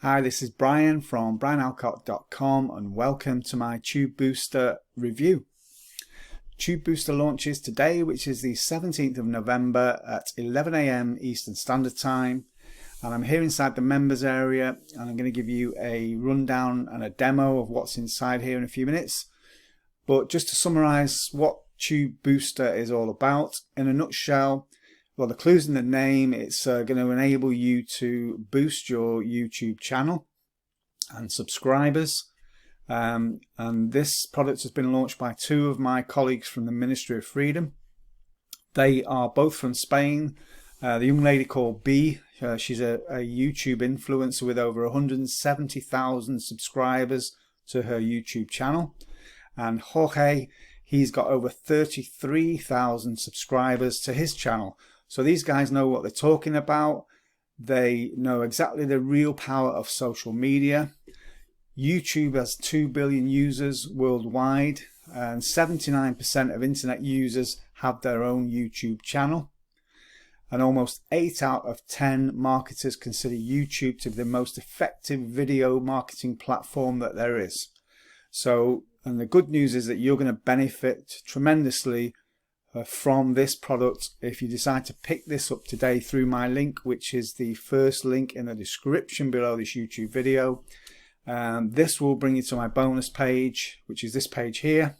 Hi, this is Brian from brianalcott.com and welcome to my TubeBooster review. TubeBooster launches today, which is the 17th of November at 11 AM Eastern Standard Time, and I'm here inside the members area and I'm going to give you a rundown and a demo of what's inside here in a few minutes. But just to summarize what TubeBooster is all about in a nutshell, well, the clue's in the name. It's going to enable you to boost your YouTube channel and subscribers. And this product has been launched by two of my colleagues from the Ministry of Freedom. They are both from Spain. The young lady called Bea, she's a YouTube influencer with over 170,000 subscribers to her YouTube channel. And Jorge, he's got over 33,000 subscribers to his channel. So these guys know what they're talking about. They know exactly the real power of social media. YouTube has 2 billion users worldwide, and 79% of internet users have their own YouTube channel. And almost 8 out of 10 marketers consider YouTube to be the most effective video marketing platform that there is. So, and the good news is that you're going to benefit tremendously from this product if you decide to pick this up today through my link, which is the first link in the description below this YouTube video. This will bring you to my bonus page, which is this page here.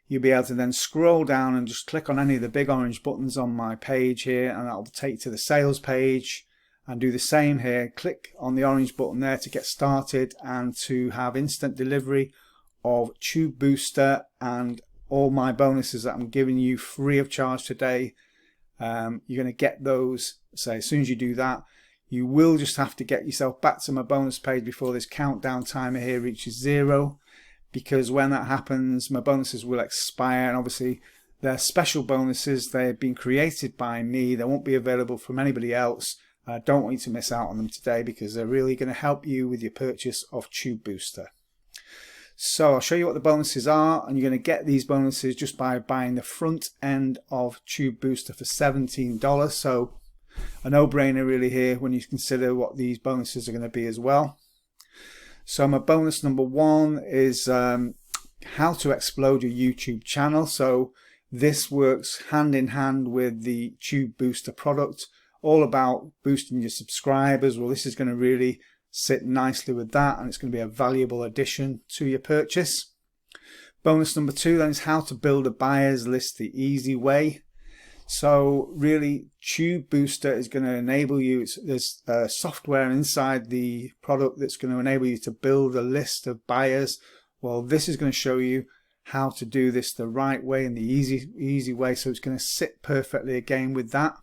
You'll be able to then scroll down and just click on any of the big orange buttons on my page here, and that'll take you to the sales page. And do the same here. Click on the orange button there to get started and to have instant delivery of TubeBooster and all my bonuses that I'm giving you free of charge today. You're going to get those. So as soon as you do that, you will just have to get yourself back to my bonus page before this countdown timer here reaches 0, because when that happens my bonuses will expire, and obviously they're special bonuses. They've been created by me. They won't be available from anybody else. I don't want you to miss out on them today because they're really going to help you with your purchase of TubeBooster. So I'll show you what the bonuses are, and you're going to get these bonuses just by buying the front end of TubeBooster for $17. So a no-brainer really here when you consider what these bonuses are going to be as well. So my bonus number 1 is how to explode your YouTube channel. So this works hand in hand with the TubeBooster product, all about boosting your subscribers. Well, this is going to really sit nicely with that, and it's going to be a valuable addition to your purchase. Bonus number 2 then is how to build a buyers list the easy way. So really TubeBooster is going to enable you, there's software inside the product that's going to enable you to build a list of buyers. Well, this is going to show you how to do this the right way and the easy way, so it's going to sit perfectly again with that.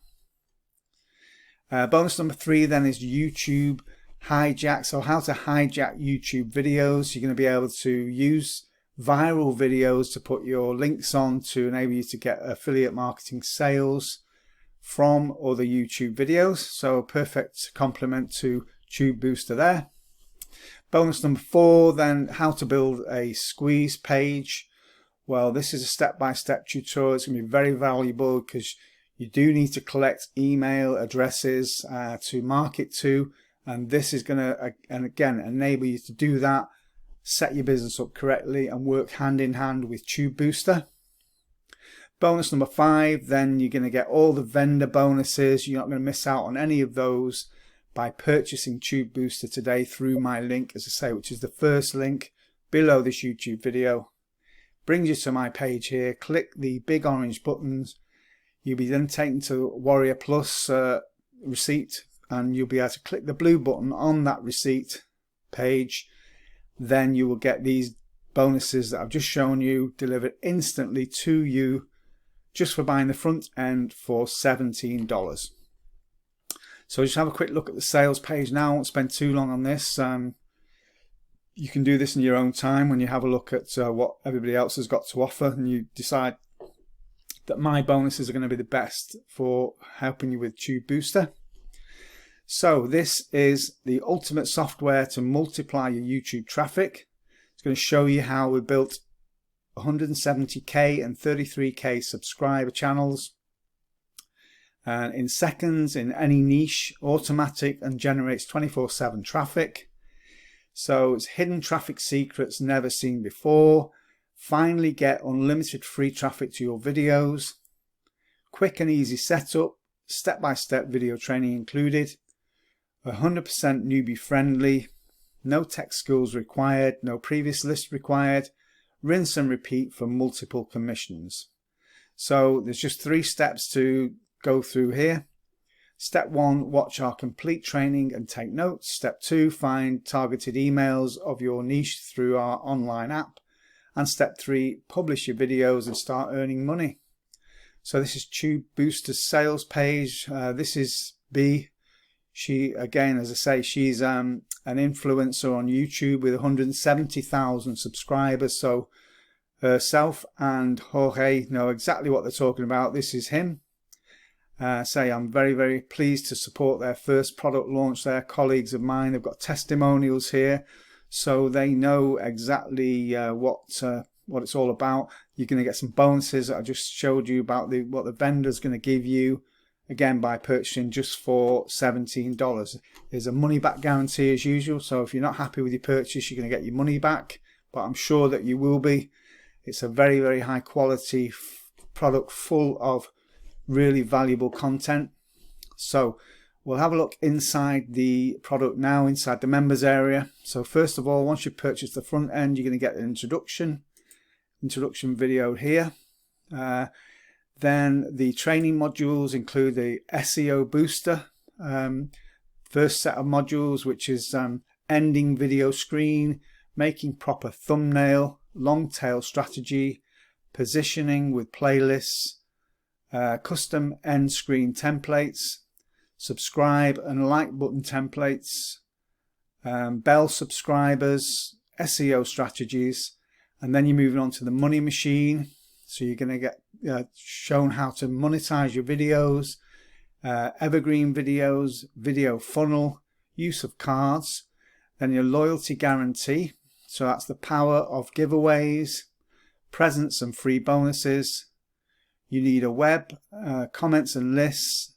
Bonus number 3 then is YouTube hijack. So how to hijack YouTube videos. You're going to be able to use viral videos to put your links on to enable you to get affiliate marketing sales from other YouTube videos. So a perfect complement to TubeBooster there. Bonus number 4 then, how to build a squeeze page. Well, this is a step-by-step tutorial. It's going to be very valuable because you do need to collect email addresses to market to. And this is going to, and again, enable you to do that, set your business up correctly and work hand in hand with TubeBooster. Bonus number 5, then you're going to get all the vendor bonuses. You're not going to miss out on any of those by purchasing TubeBooster today through my link, as I say, which is the first link below this YouTube video. Brings you to my page here. Click the big orange buttons. You'll be then taken to Warrior Plus receipt, and you'll be able to click the blue button on that receipt page. Then you will get these bonuses that I've just shown you delivered instantly to you just for buying the front end for $17. So just have a quick look at the sales page now. I won't spend too long on this. You can do this in your own time when you have a look at what everybody else has got to offer, and you decide that my bonuses are going to be the best for helping you with TubeBooster. So this is the ultimate software to multiply your YouTube traffic. It's going to show you how we built 170k and 33k subscriber channels. and in seconds in any niche, automatic, and generates 24/7 traffic. So it's hidden traffic secrets never seen before. Finally get unlimited free traffic to your videos. Quick and easy setup, step-by-step video training included. 100% newbie friendly. No tech skills required, no previous list required. Rinse and repeat for multiple commissions. So there's just 3 steps to go through here. Step 1, watch our complete training and take notes. Step 2, find targeted emails of your niche through our online app. And step 3, publish your videos and start earning money. So this is TubeBooster's sales page. This is B. She, again, as I say, she's an influencer on YouTube with 170,000 subscribers. So herself and Jorge know exactly what they're talking about. This is him. I'm very, very pleased to support their first product launch. They're colleagues of mine. They've got testimonials here, so they know exactly what it's all about. You're going to get some bonuses that I just showed you about what the vendor's going to give you, again, by purchasing just for $17. There's a money back guarantee as usual, so if you're not happy with your purchase, you're going to get your money back, but I'm sure that you will be. It's a very, very high quality product full of really valuable content. So we'll have a look inside the product now, inside the members area. So first of all, once you purchase the front end, you're going to get an introduction video here. Then the training modules include the SEO booster first set of modules, which is ending video screen, making proper thumbnail, long tail strategy, positioning with playlists, custom end screen templates, subscribe and like button templates, bell subscribers, SEO strategies, and then you're moving on to the money machine. So you're going to get shown how to monetize your videos, evergreen videos, video funnel, use of cards, then your loyalty guarantee. So that's the power of giveaways, presents and free bonuses. You need a web, comments and lists,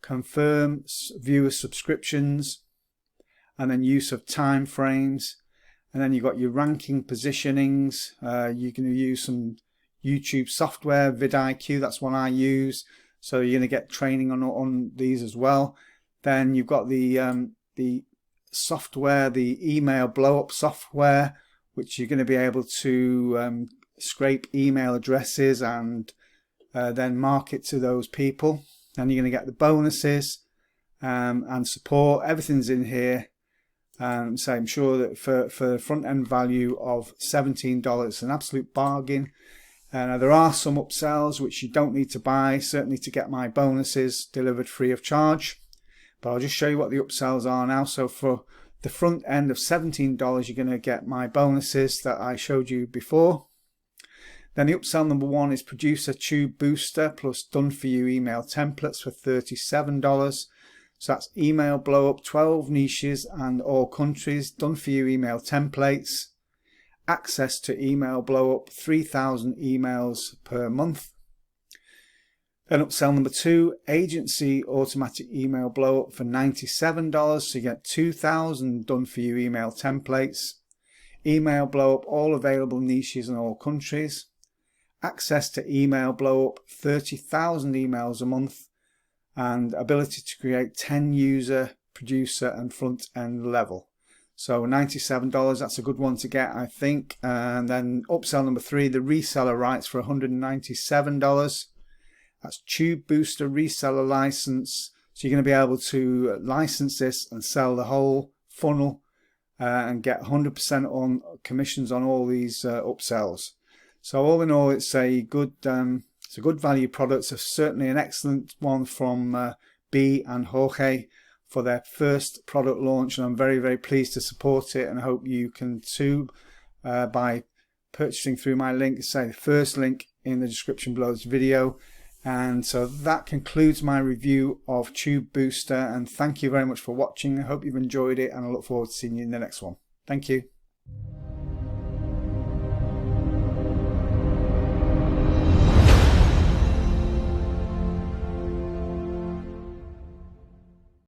confirm viewer subscriptions, and then use of time frames. And then you've got your ranking positionings. You can use some YouTube software, vidIQ, that's one I use. So you're going to get training on these as well. Then you've got the software, the email blow up software, which you're going to be able to scrape email addresses and then market to those people. And you're going to get the bonuses and support. Everything's in here. So I'm sure that for front end value of $17, it's an absolute bargain. There are some upsells which you don't need to buy, certainly to get my bonuses delivered free of charge. But I'll just show you what the upsells are now. So for the front end of $17, you're going to get my bonuses that I showed you before. Then the upsell number 1 is Producer TubeBooster plus done for you email templates for $37. So that's email blow up, 12 niches and all countries, done for you email templates, access to email blow up, 3,000 emails per month. Then upsell number 2, agency automatic email blow up for $97. So you get 2,000 done for you email templates, email blow up, all available niches in all countries, access to email blow up, 30,000 emails a month, and ability to create 10 user, producer and front end level. So $97, that's a good one to get, I think. And then upsell number 3, the reseller rights for $197. That's TubeBooster reseller license. So you're going to be able to license this and sell the whole funnel and get 100% on commissions on all these upsells. So all in all, it's a good value product. It's certainly an excellent one from B and Jorge for their first product launch, and I'm very, very pleased to support it, and I hope you can too by purchasing through my link. Say the first link in the description below this video. And so that concludes my review of TubeBooster, and thank you very much for watching. I hope you've enjoyed it, and I look forward to seeing you in the next one. Thank you.